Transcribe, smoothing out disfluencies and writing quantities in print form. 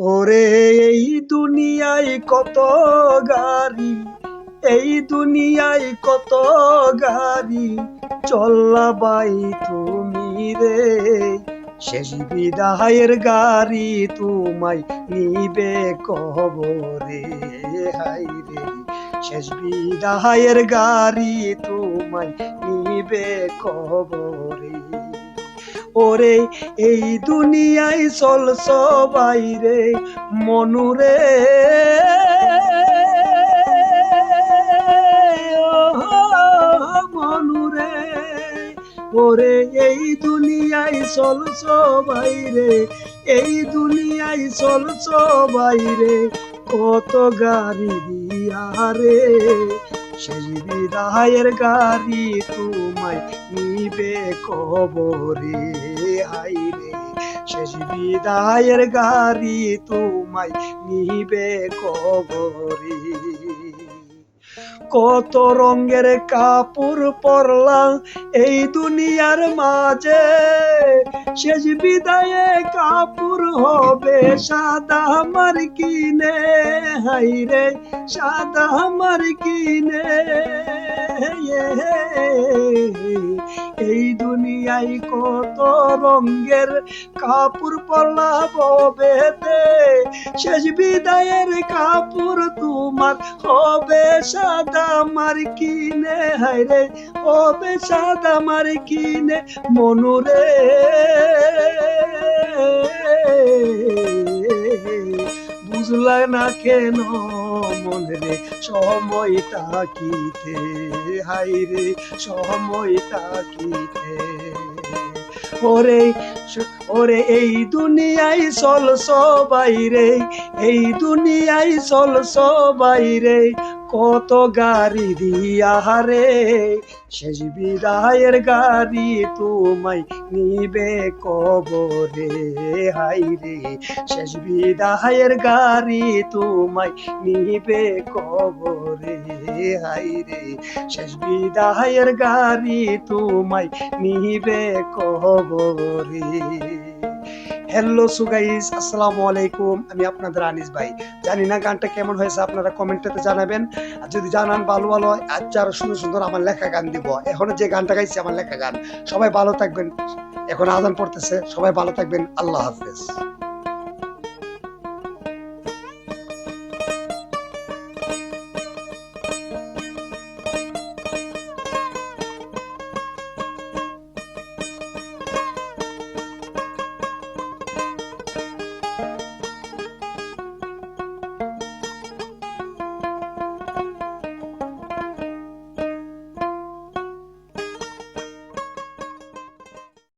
ওরে এই দুনিয়ায় কত গাড়ি, এই দুনিয়ায় কত গাড়ি, চল্লা বাই তুমি রে। শেষ বিদায়ের গাড়ি তোমায় নিবে কবরে, হাই রে। শেষ বিদায়ের গাড়ি তোমায় নিবে কবরে। ওরে এই দুনিয়ায় চলছ বাইরে মনুরে, মনুরে। ওরে এই দুনিয়ায় চলছ বাইরে, এই দুনিয়ায় চলছ বাইরে, কত গাড়ি দিয়া রে। শেষ বিদায়ের গাড়ি তোমায় নিবে কবরে, হাই রে। শেষ বিদায়ের গাড়ি তোমায় নিবে কবরে। কত রঙের কাপড় পরলাম এই দুনিয়ার মাঝে, শেষ বিদায়ে কাপড় হবে সাদা আমার কিনে, হাই রে সাদা আমার কিনে। এই দুনিয়ায় কত রঙের কাপড় পরলাম বেতে, শেষ বিদায়ের কাপড় তোমার হবে সাদা আমার কিনে, হাই রে হবে সাদা আমার কিনে মনুরে। বুঝলা না কেন মনে রে সময় তাকিতে, হাই রে সময় তাকিতে। ওরে ওরে এই দুনিয়ায় চলছ বাইরে, এই দুনিয়ায় চলছ বাইরে, কত গাড়ি দিয়া রে। শেষ বিদায়ের গাড়ি তোমায় নিবে কবরে, হাই রে। শেষ বিদায়ের গাড়ি তোমায় নিবে কবরে, হাই রে। শেষ বিদায়ের গাড়ি তোমায় নিবে কবরে। হ্যালো সো গাইস, আসসালামু আলাইকুম। আমি আপনাদের আনিস ভাই। জানি না গানটা কেমন হয়েছে, আপনারা কমেন্টেতে জানাবেন। আর যদি জানান ভালো ভালো আচ্ছা আরো সুন্দর সুন্দর আমার লেখা গান দিব। এখন যে গানটা গাইছি আমার লেখা গান। সবাই ভালো থাকবেন। এখন আজান পড়তেছে, সবাই ভালো থাকবেন। আল্লাহ হাফেজ।